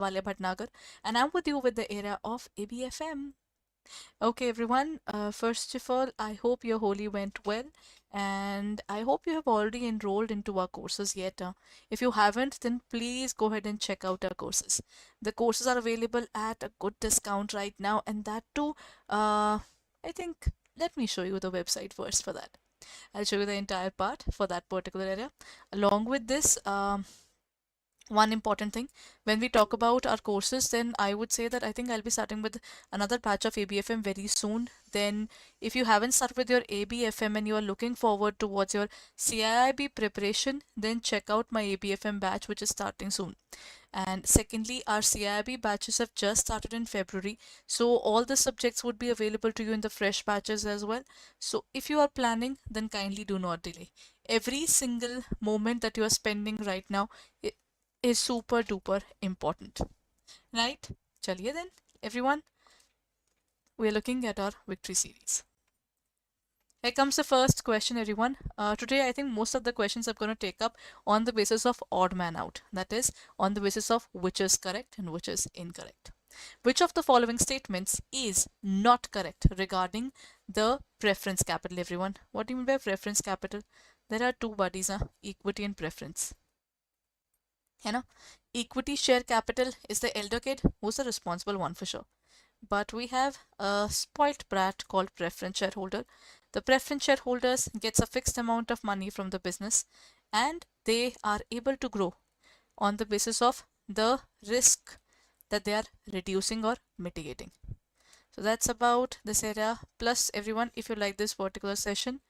Bhatnagar, and I'm with you with the era of ABFM. Okay, everyone. First of all, I hope your Holi went well, and I hope you have already enrolled into our courses yet. If you haven't, then please go ahead and check out our courses. The courses are available at a good discount right now, and that too, I think, let me show you the website first for that. I'll show you the entire part for that particular area. Along with this, one important thing when we talk about our courses, then I would say that I think I'll be starting with another batch of ABFM very soon. Then if you haven't started with your ABFM and you are looking forward towards your CIIB preparation, then check out my ABFM batch, which is starting soon. And secondly, our CIIB batches have just started in February, so all the subjects would be available to you in the fresh batches as well. So if you are planning, then kindly do not delay. Every single moment that you are spending right now is super duper important, right? Chaliye then, everyone, we are looking at our victory series. Here comes the first question, everyone. Today, I think most of the questions I'm going to take up on the basis of odd man out. That is, on the basis of which is correct and which is incorrect. Which of the following statements is not correct regarding the preference capital, everyone? What do you mean by preference capital? There are two bodies, equity and preference. You know, equity share capital is the elder kid who's the responsible one for sure. But we have a spoilt brat called preference shareholder. The preference shareholders gets a fixed amount of money from the business and they are able to grow on the basis of the risk that they are reducing or mitigating. So that's about this area. Plus, everyone, if you like this particular session,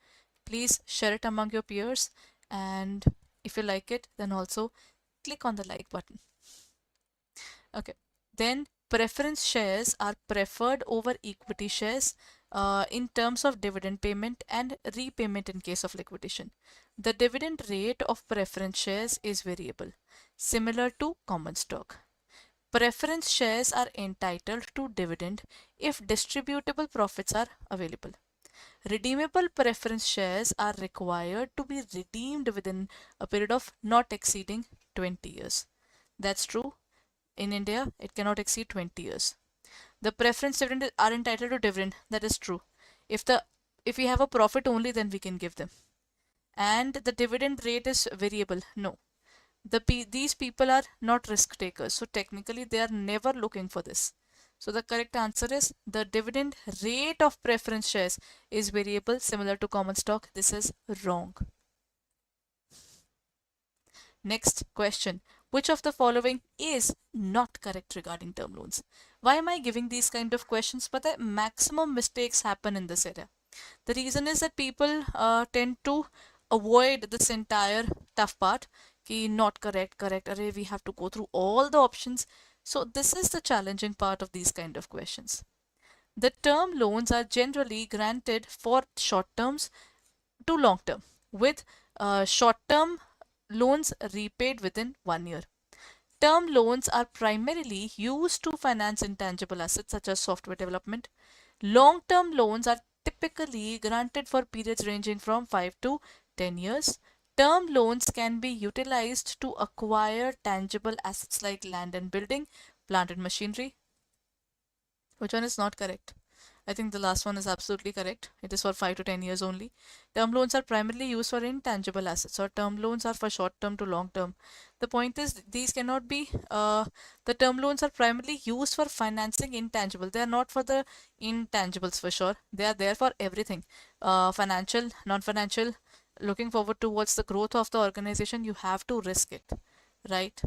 please share it among your peers, and if you like it, then also click on the like button. Okay, then preference shares are preferred over equity shares in terms of dividend payment and repayment in case of liquidation. The dividend rate of preference shares is variable, similar to common stock. Preference shares are entitled to dividend if distributable profits are available. Redeemable preference shares are required to be redeemed within a period of not exceeding 20 years. That's true. In India, it cannot exceed 20 years. The preference dividend are entitled to dividend. That is true. If we have a profit only, then we can give them. And the dividend rate is variable. No. These people are not risk takers. So technically, they are never looking for this. So the correct answer is the dividend rate of preference shares is variable, similar to common stock. This is wrong. Next question. Which of the following is not correct regarding term loans? Why am I giving these kind of questions? But the maximum mistakes happen in this area. The reason is that people tend to avoid this entire tough part. Ki not correct, correct. Array, we have to go through all the options. So this is the challenging part of these kind of questions. The term loans are generally granted for short terms to long term, with short term loans repaid within 1 year. Term loans are primarily used to finance intangible assets such as software development. Long term loans are typically granted for periods ranging from 5 to 10 years. Term loans can be utilized to acquire tangible assets like land and building, plant and machinery. Which one is not correct? I think the last one is absolutely correct. It is for 5 to 10 years only. Term loans are primarily used for intangible assets, or term loans are for short term to long term. The point is, these cannot be, the term loans are primarily used for financing intangible. They are not for the intangibles for sure. They are there for everything. Financial, non-financial, looking forward towards the growth of the organization, you have to risk it, right?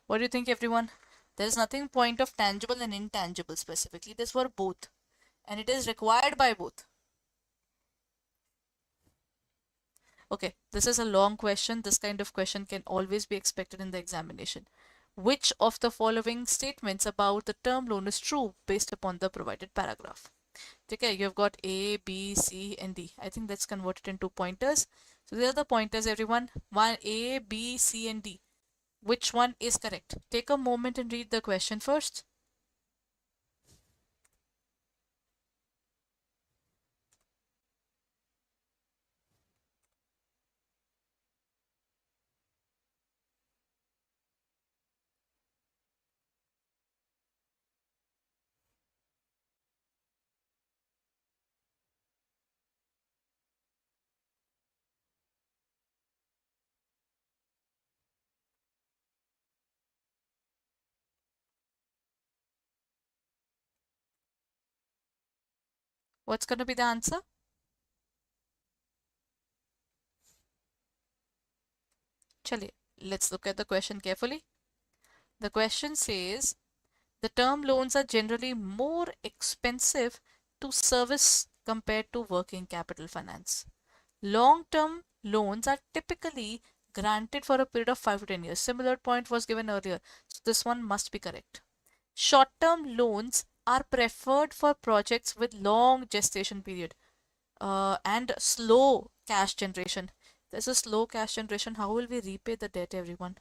What do you think, everyone? There is nothing point of tangible and intangible specifically. It is for both, and it is required by both. Okay, this is a long question. This kind of question can always be expected in the examination. Which of the following statements about the term loan is true based upon the provided paragraph? Okay, you've got A, B, C, and D. I think that's converted into pointers. So these are the pointers, everyone. One, A, B, C, and D. Which one is correct? Take a moment and read the question first. What's going to be the answer? Chaliye, let's look at the question carefully. The question says, the term loans are generally more expensive to service compared to working capital finance. Long-term loans are typically granted for a period of 5 to 10 years. Similar point was given earlier, so this one must be correct. Short-term loans are preferred for projects with long gestation period and slow cash generation. There's a slow cash generation. How will we repay the debt, everyone?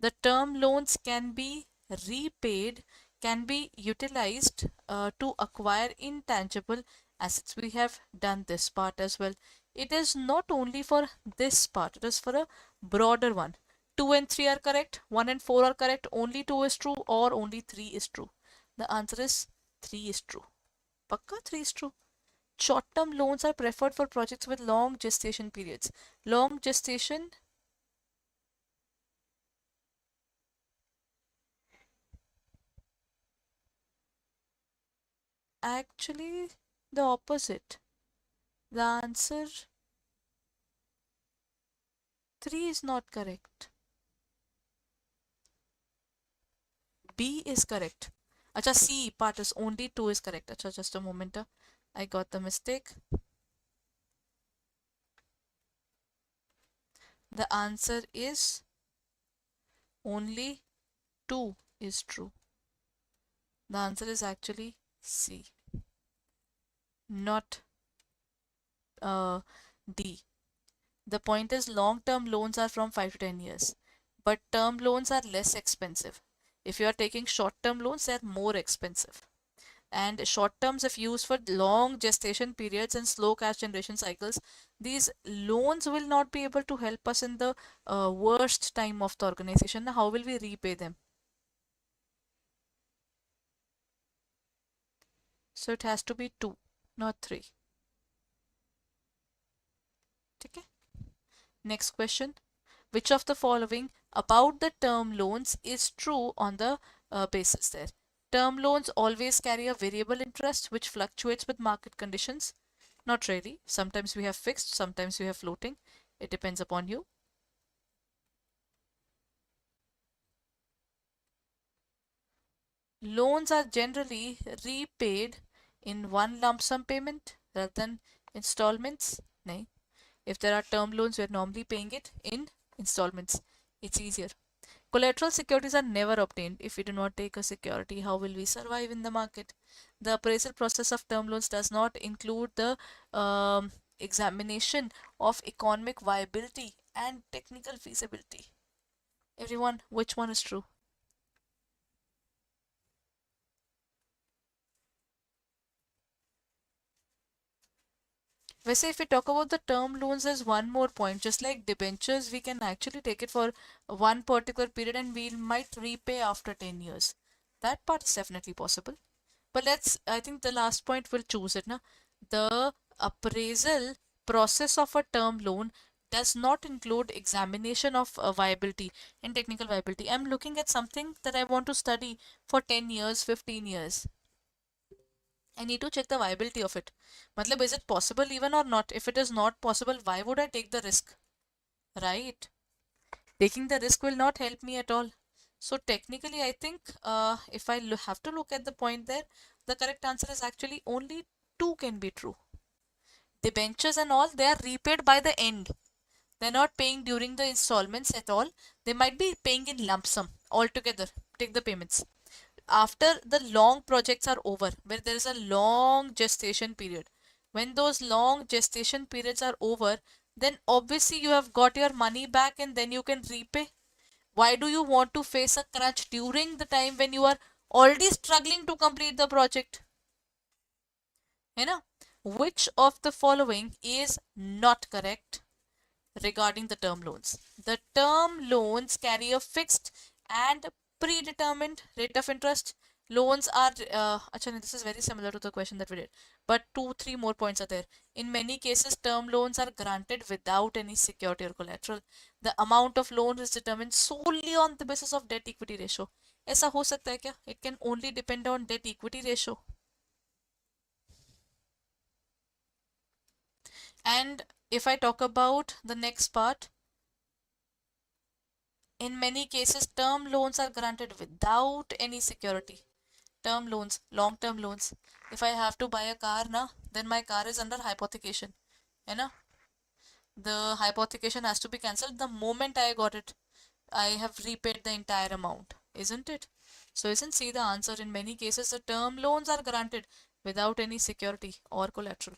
The term loans can be repaid, can be utilized to acquire intangible assets. We have done this part as well. It is not only for this part, it is for a broader one. 2 and 3 are correct, 1 and 4 are correct, only 2 is true, or only 3 is true. The answer is 3 is true. Pakka 3 is true. Short-term loans are preferred for projects with long gestation periods. Long gestation, actually the opposite. The answer 3 is not correct. B is correct. Acha, C part is only 2 is correct. Acha, just a moment. I got the mistake. The answer is only 2 is true. The answer is actually C, not D. The point is long-term loans are from 5 to 10 years, but term loans are less expensive. If you are taking short-term loans, they are more expensive. And short terms, if used for long gestation periods and slow cash generation cycles, these loans will not be able to help us in the worst time of the organization. Now, how will we repay them? So it has to be 2, not 3. Okay. Next question. Which of the following about the term loans is true on the basis there? Term loans always carry a variable interest which fluctuates with market conditions. Not really. Sometimes we have fixed, sometimes we have floating. It depends upon you. Loans are generally repaid in one lump sum payment rather than installments. No. If there are term loans, we're normally paying it in installments. It's easier. Collateral securities are never obtained. If we do not take a security, how will we survive in the market? The appraisal process of term loans does not include the examination of economic viability and technical feasibility. Everyone, which one is true? वैसे if we talk about the term loans, there's one more point. Just like debentures, we can actually take it for one particular period and we might repay after 10 years. That part is definitely possible. But I think the last point will choose it. Na? The appraisal process of a term loan does not include examination of viability and technical viability. I'm looking at something that I want to study for 10 years, 15 years. I need to check the viability of it. Matlab, is it possible even or not? If it is not possible, why would I take the risk? Right? Taking the risk will not help me at all. So technically, I think if I have to look at the point there, the correct answer is actually only 2 can be true. Debentures and all, they are repaid by the end. They're not paying during the installments at all. They might be paying in lump sum altogether. Take the payments after the long projects are over, where there is a long gestation period. When those long gestation periods are over, then obviously you have got your money back and then you can repay. Why do you want to face a crunch during the time when you are already struggling to complete the project? You know, which of the following is not correct regarding the term loans? The term loans carry a fixed and predetermined rate of interest. Loans are, actually, this is very similar to the question that we did, but 2, 3 more points are there. In many cases, term loans are granted without any security or collateral. The amount of loan is determined solely on the basis of debt equity ratio. ऐसा हो सकता है क्या? It can only depend on debt equity ratio. And if I talk about the next part, in many cases, term loans are granted without any security. Term loans, long term loans. If I have to buy a car now, then my car is under hypothecation. You know, the hypothecation has to be cancelled the moment I got it. I have repaid the entire amount, isn't it? So, isn't C the answer? In many cases, the term loans are granted without any security or collateral.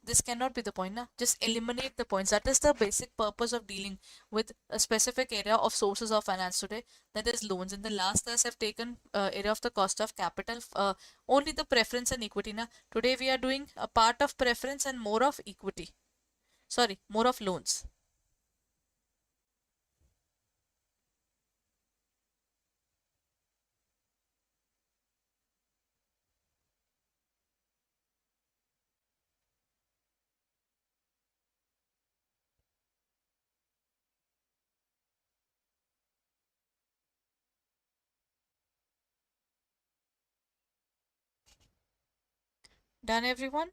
This cannot be the point, na? Just eliminate the points. That is the basic purpose of dealing with a specific area of sources of finance today, that is loans. In the last class, I've taken area of the cost of capital, only the preference and equity. Na? Today, we are doing a part of preference and more of equity. Sorry, more of loans. Done, everyone?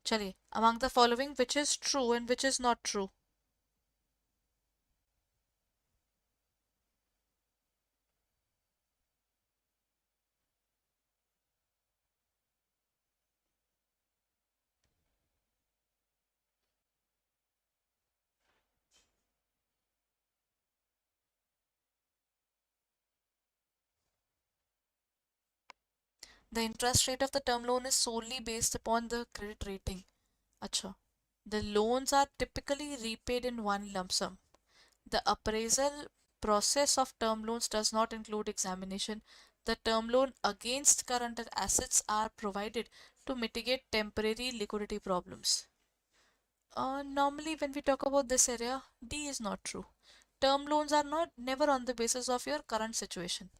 Chaliye, among the following, which is true and which is not true? The interest rate of the term loan is solely based upon the credit rating. Acha. The loans are typically repaid in one lump sum. The appraisal process of term loans does not include examination. The term loan against current assets are provided to mitigate temporary liquidity problems. Normally, when we talk about this area, D is not true. Term loans are not never on the basis of your current situation.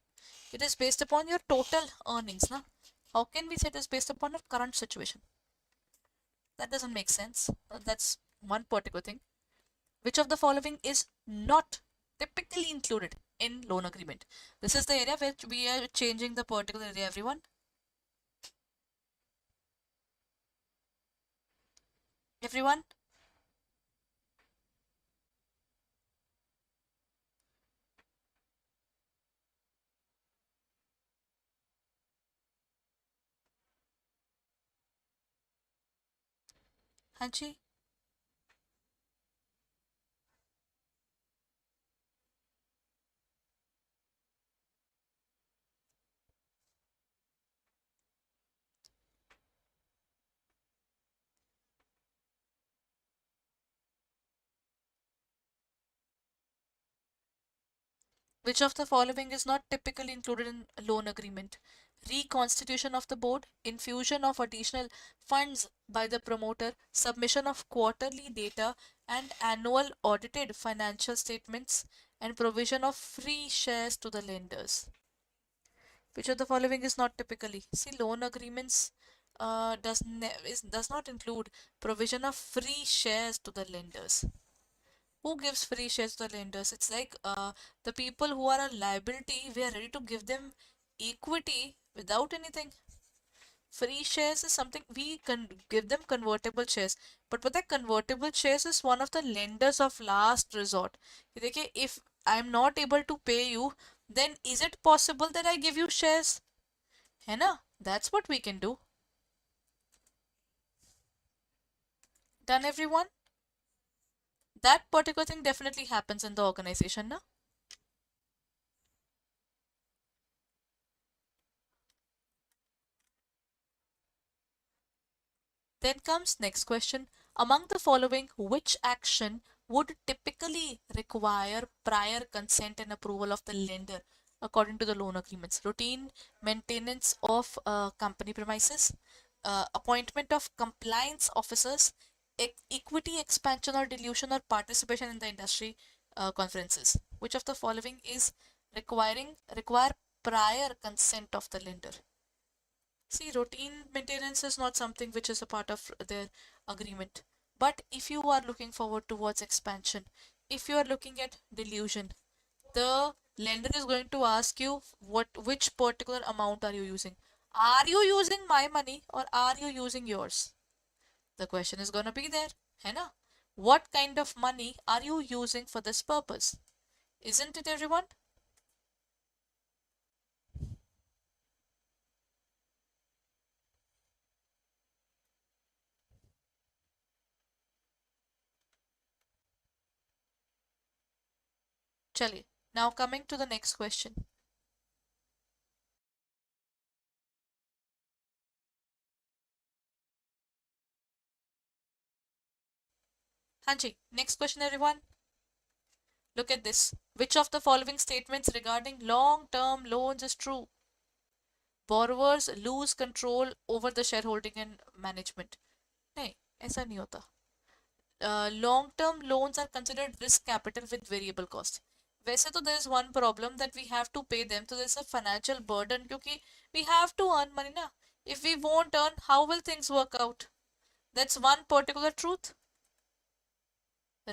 It is based upon your total earnings. Na? How can we say it is based upon your current situation? That doesn't make sense. That's one particular thing. Which of the following is not typically included in loan agreement? This is the area where we are changing the particular area, everyone. Everyone? Hanchi? Which of the following is not typically included in a loan agreement? Reconstitution of the board, infusion of additional funds by the promoter, submission of quarterly data and annual audited financial statements, and provision of free shares to the lenders. Which of the following is not typically? See, loan agreements does not include provision of free shares to the lenders. Who gives free shares to the lenders? It's like the people who are a liability, we are ready to give them equity without anything. Free shares is something we can give them convertible shares, but what that convertible shares is one of the lenders of last resort. देखिए, if I'm not able to pay you, then is it possible that I give you shares? है ना? That's what we can do. Done, everyone? That particular thing definitely happens in the organization, na? Then comes next question. Among the following, which action would typically require prior consent and approval of the lender according to the loan agreements? Routine maintenance of company premises, appointment of compliance officers, equity expansion or dilution or participation in the industry conferences. Which of the following is require prior consent of the lender. See, routine maintenance is not something which is a part of their agreement. But if you are looking forward towards expansion, if you are looking at delusion, the lender is going to ask you which particular amount are you using. Are you using my money or are you using yours? The question is gonna be there, है ना? What kind of money are you using for this purpose? Isn't it, everyone? Chaliye. Now coming to the next question. Hanji, next question, everyone. Look at this. Which of the following statements regarding long-term loans is true? Borrowers lose control over the shareholding and management. नहीं, ऐसा नहीं होता. Long-term loans are considered risk capital with variable cost. वैसे तो there is one problem that we have to pay them, so there's a financial burden क्योंकि we have to earn money ना. If we won't earn, how will things work out? That's one particular truth.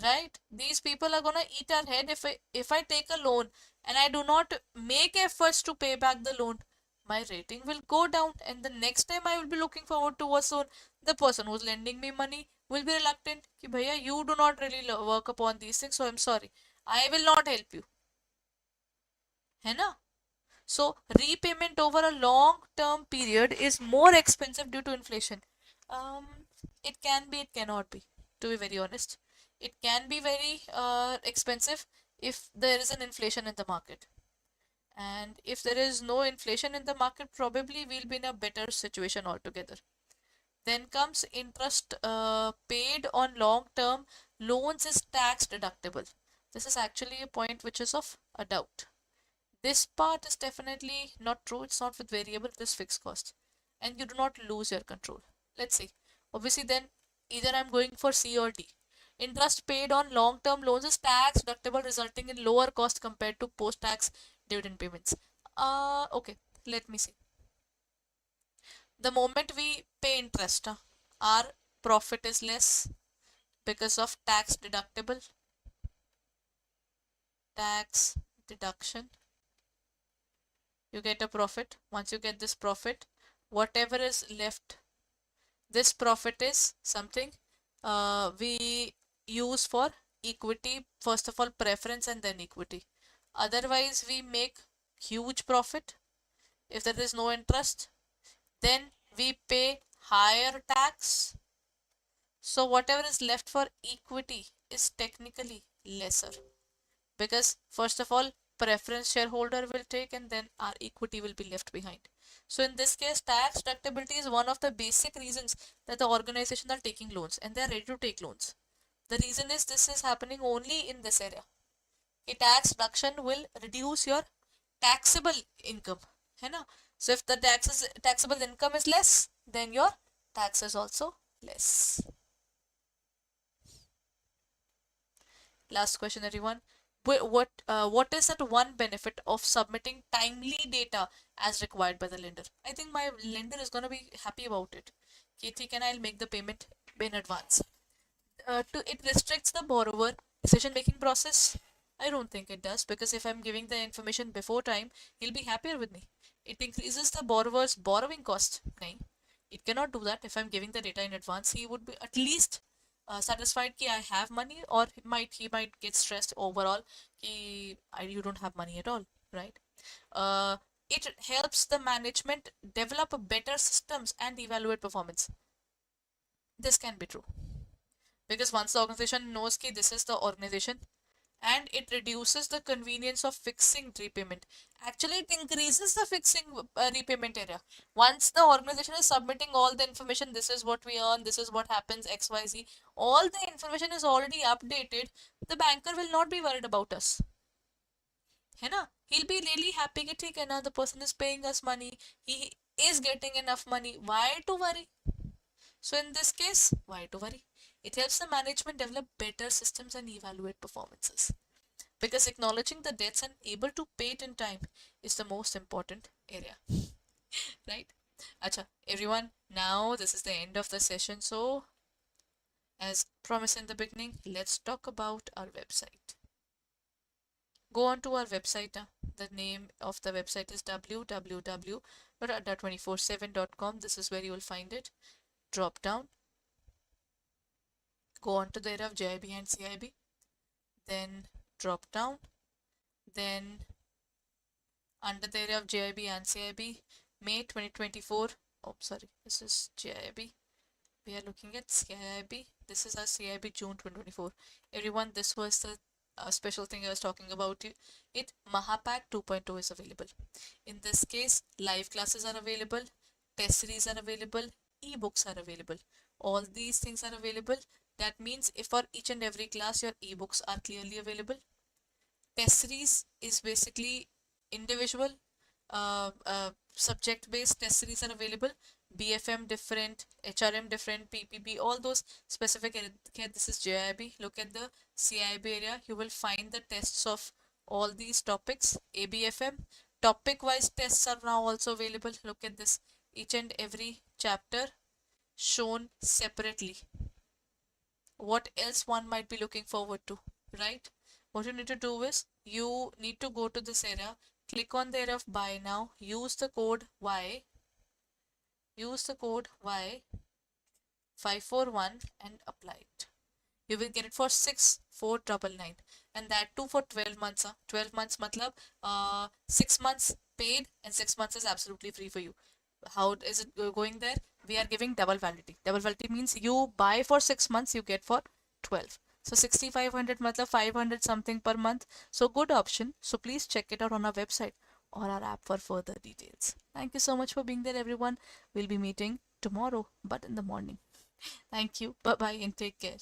Right? These people are gonna eat our head if I take a loan and I do not make efforts to pay back the loan. My rating will go down, and the next time I will be looking forward towards loan, the person who's lending me money will be reluctant. Ki bhaiya, you do not really work upon these things, so I'm sorry. I will not help you. है ना? So repayment over a long term period is more expensive due to inflation. Um, it can be, it cannot be, to be very honest. It can be very expensive if there is an inflation in the market. And if there is no inflation in the market, probably we'll be in a better situation altogether. Then comes interest paid on long term loans is tax deductible. This is actually a point which is of a doubt. This part is definitely not true. It's not with variable, it is fixed cost. And you do not lose your control. Let's see. Obviously, then either I'm going for C or D. Interest paid on long-term loans is tax deductible, resulting in lower cost compared to post-tax dividend payments. Okay, let me see. The moment we pay interest, our profit is less because of tax deduction. You get a profit. Once you get this profit, whatever is left, this profit is something we use for equity, first of all preference and then equity. Otherwise we make huge profit. If there is no interest, then we pay higher tax. So whatever is left for equity is technically lesser, because first of all preference shareholder will take and then our equity will be left behind. So in this case, tax deductibility is one of the basic reasons that the organizations are taking loans and they are ready to take loans. The reason is this is happening only in this area. A tax deduction will reduce your taxable income, है ना? So if the taxable income is less, then your tax is also less. Last question, everyone. What is that one benefit of submitting timely data as required by the lender? I think my lender is gonna be happy about it. Okay, and I'll make the payment in advance. It restricts the borrower decision-making process. I don't think it does, because if I'm giving the information before time, he'll be happier with me. It increases the borrower's borrowing cost. Okay? It cannot do that. If I'm giving the data in advance, he would be at least satisfied that I have money, or he might get stressed overall that you don't have money at all, right? Uh, it helps the management develop better systems and evaluate performance. This can be true, because once the organization knows that this is the organization, and it reduces the convenience of fixing repayment. Actually, it increases the fixing repayment area. Once the organization is submitting all the information, this is what we earn, this is what happens, XYZ, all the information is already updated, the banker will not be worried about us. है ना? He'll be really happy that ठीक है ना, the person is paying us money, he is getting enough money. Why to worry? So in this case, why to worry? It helps the management develop better systems and evaluate performances. because acknowledging the debts and able to pay it in time is the most important area, right? Acha, everyone, now this is the end of the session. So, as promised in the beginning, let's talk about our website. Go on to our website. The name of the website is www.adda247.com. This is where you will find it. Drop down, go on to the area of JIB and CIB, then drop down, then under the area of JIB and CIB, May 2024. Oh, sorry, this is JIB. We are looking at CAIIB. This is our CAIIB June 2024. Everyone, this was the special thing I was talking about. Mahapack 2.0 is available. In this case, live classes are available, test series are available, ebooks are available. All these things are available. That means if for each and every class your ebooks are clearly available. Test series is basically individual subject based test series are available. BFM different, HRM different, PPP, all those specific area. This is JIB. Look at the CIB area. You will find the tests of all these topics. ABFM topic wise tests are now also available. Look at this. Each and every chapter shown separately. What else one might be looking forward to, right? What you need to do is you need to go to this area, click on the area of buy now, use the code Y, 541 and apply it. You will get it for 6,499 and that too for 12 months. 12 months matlab 6 months paid and 6 months is absolutely free for you. How is it going there? We are giving double validity. Double validity means you buy for 6 months, you get for 12. So 6,500 matlab 500 something per month. So good option. So please check it out on our website or our app for further details. Thank you so much for being there, everyone. We'll be meeting tomorrow, but in the morning. Thank you. Bye bye and take care.